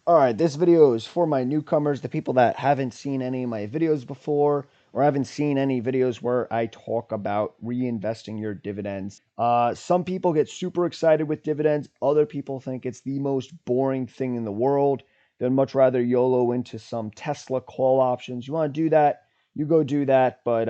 All right, this video is for my newcomers, the people that haven't seen any of my videos before or haven't seen any videos where I talk about reinvesting your dividends. Some people get super excited with dividends. Other people think it's the most boring thing in the world. They'd much rather YOLO into some Tesla call options. You want to do that, you go do that. But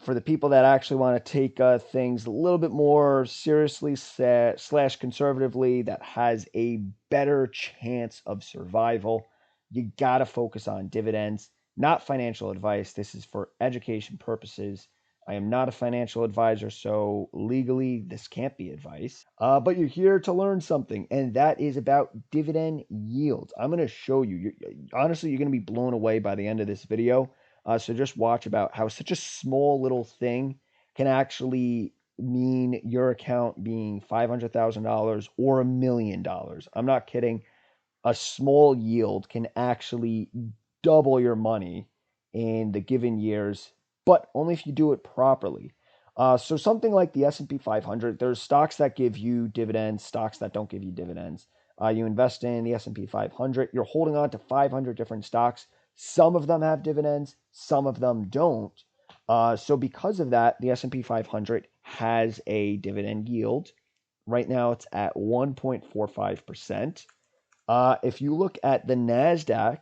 for the people that actually want to take things a little bit more seriously slash conservatively, that has a better chance of survival, you got to focus on dividends. Not financial advice. This is for education purposes. I am not a financial advisor, so legally this can't be advice. But you're here to learn something, and that is about dividend yields. I'm going to show you. Honestly, you're going to be blown away by the end of this video. So just watch about how such a small little thing can actually mean your account being $500,000 or $1,000,000. I'm not kidding. A small yield can actually double your money in the given years, but only if you do it properly. So something like the S&P 500, there's stocks that give you dividends, stocks that don't give you dividends. You invest in the S&P 500, you're holding on to 500 different stocks. Some of them have dividends, some of them don't. So because of that, the S&P 500 has a dividend yield. Right now it's at 1.45%. If you look at the NASDAQ,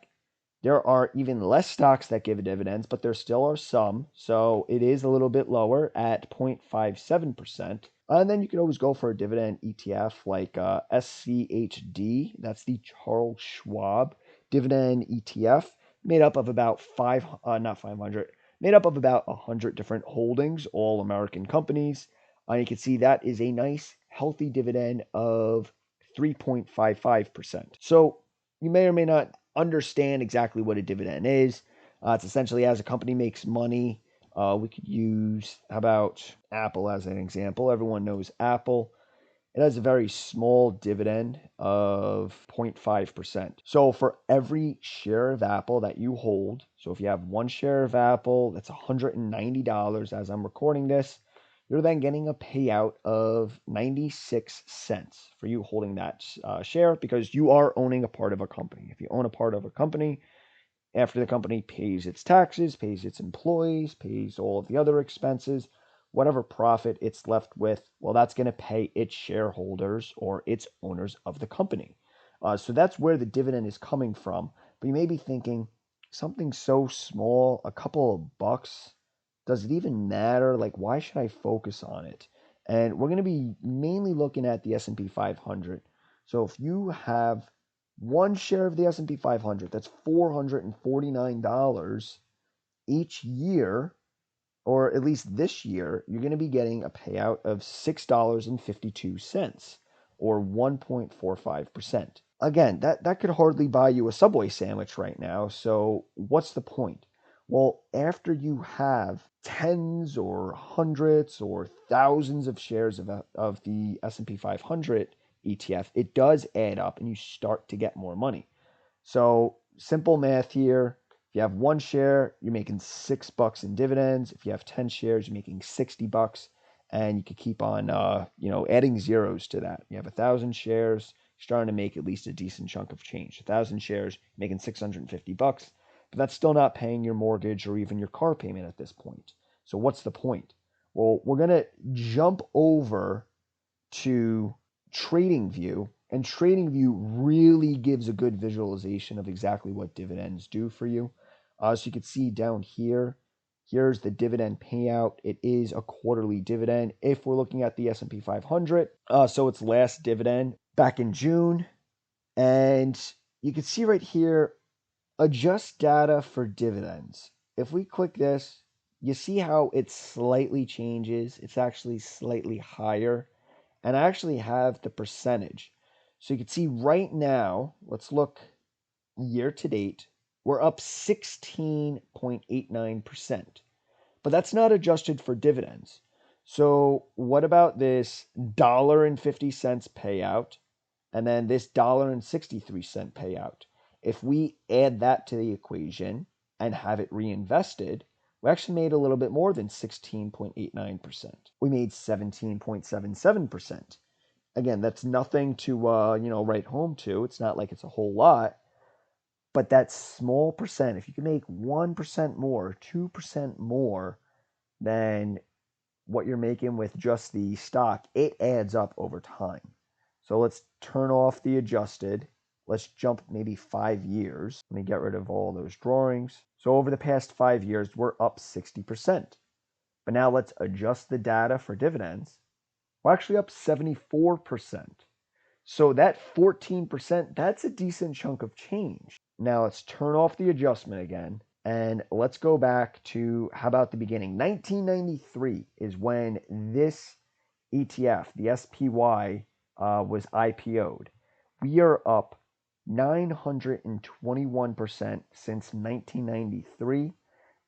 there are even less stocks that give dividends, but there still are some. So it is a little bit lower at 0.57%. And then you can always go for a dividend ETF like SCHD. That's the Charles Schwab dividend ETF, made up of about not 500, made up of about 100 different holdings, all American companies. You can see that is a nice, healthy dividend of 3.55%. So you may or may not understand exactly what a dividend is. It's essentially as a company makes money. We could use, how about Apple as an example? Everyone knows Apple. It has a very small dividend of 0.5%. So for every share of Apple that you hold, so if you have one share of Apple, that's $190 as I'm recording this, you're then getting a payout of 96 cents for you holding that share, because you are owning a part of a company. If you own a part of a company, after the company pays its taxes, pays its employees, pays all of the other expenses, whatever profit it's left with, well, that's going to pay its shareholders or its owners of the company. So that's where the dividend is coming from. But you may be thinking, something so small, a couple of bucks, does it even matter? Like, why should I focus on it? And we're going to be mainly looking at the S&P 500. So if you have one share of the S&P 500, that's $449 each year, or at least this year, you're going to be getting a payout of $6.52 or 1.45%. Again, that could hardly buy you a Subway sandwich right now. So what's the point? Well, after you have tens or hundreds or thousands of shares of the S&P 500 ETF, it does add up and you start to get more money. So simple math here. If you have one share, you're making $6 in dividends. If you have 10 shares, you're making $60, and you could keep on, adding zeros to that. You have 1,000 shares, you're starting to make at least a decent chunk of change. 1,000 shares, making $650, but that's still not paying your mortgage or even your car payment at this point. So what's the point? Well, we're gonna jump over to TradingView, and TradingView really gives a good visualization of exactly what dividends do for you. So you can see down here, here's the dividend payout. It is a quarterly dividend. If we're looking at the S&P 500, so its last dividend back in June, and you can see right here, adjust data for dividends. If we click this, you see how it slightly changes. It's actually slightly higher. And I actually have the percentage. So you can see right now, let's look year to date, we're up 16.89%. But that's not adjusted for dividends. So what about this $1.50 payout and then this $1.63 payout? If we add that to the equation and have it reinvested, we actually made a little bit more than 16.89%. We made 17.77%. Again, that's nothing to write home to. It's not like it's a whole lot, But that small percent, if you can make 1% more, 2% more than what you're making with just the stock, it adds up over time. So let's turn off the adjusted. Let's jump maybe 5 years. Let me get rid of all those drawings. So over the past 5 years, we're up 60%. But now let's adjust the data for dividends. We're actually up 74%. So that 14%, that's a decent chunk of change. Now let's turn off the adjustment again. And let's go back to, how about the beginning? 1993 is when this ETF, the SPY, was IPO'd. We are up 921% since 1993.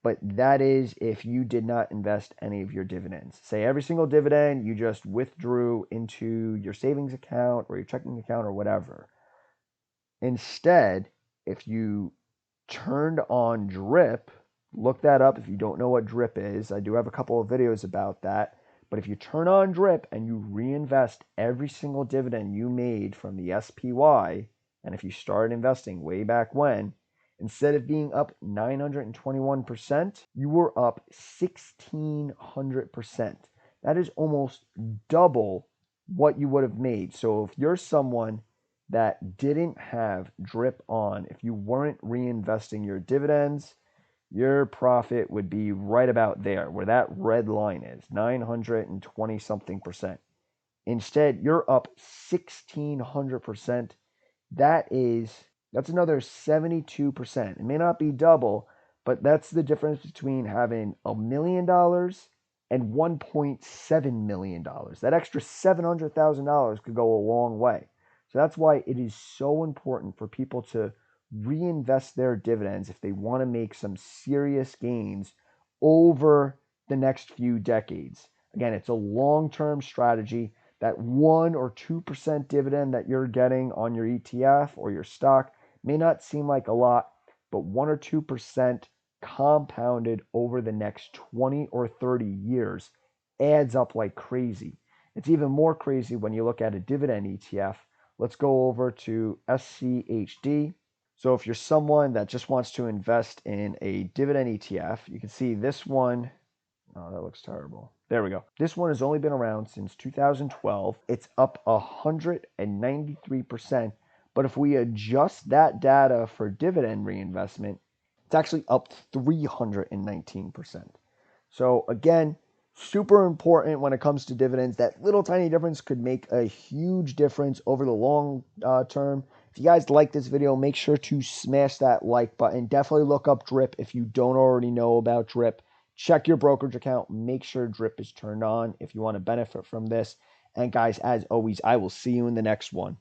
But that is if you did not invest any of your dividends. Say every single dividend you just withdrew into your savings account or your checking account or whatever. Instead, if you turned on DRIP, look that up if you don't know what DRIP is. I do have a couple of videos about that. But if you turn on DRIP and you reinvest every single dividend you made from the SPY, and if you started investing way back when, instead of being up 921%, you were up 1,600%. That is almost double what you would have made. So if you're someone that didn't have DRIP on, if you weren't reinvesting your dividends, your profit would be right about there where that red line is, 920 something percent. Instead, you're up 1,600%. That's another 72%. It may not be double, but that's the difference between having $1 million and $1.7 million. That extra $700,000 could go a long way. So that's why it is so important for people to reinvest their dividends if they want to make some serious gains over the next few decades. Again, it's a long-term strategy. That 1 or 2% dividend that you're getting on your ETF or your stock may not seem like a lot, but 1 or 2% compounded over the next 20 or 30 years adds up like crazy. It's even more crazy when you look at a dividend ETF. Let's go over to SCHD. So if you're someone that just wants to invest in a dividend ETF, you can see this one. Oh, that looks terrible. There we go. This one has only been around since 2012. It's up 193%. But if we adjust that data for dividend reinvestment, it's actually up 319%. So again, super important when it comes to dividends. That little tiny difference could make a huge difference over the long term. If you guys like this video, make sure to smash that like button. Definitely look up DRIP if you don't already know about DRIP. Check your brokerage account. Make sure DRIP is turned on if you want to benefit from this. And guys, as always, I will see you in the next one.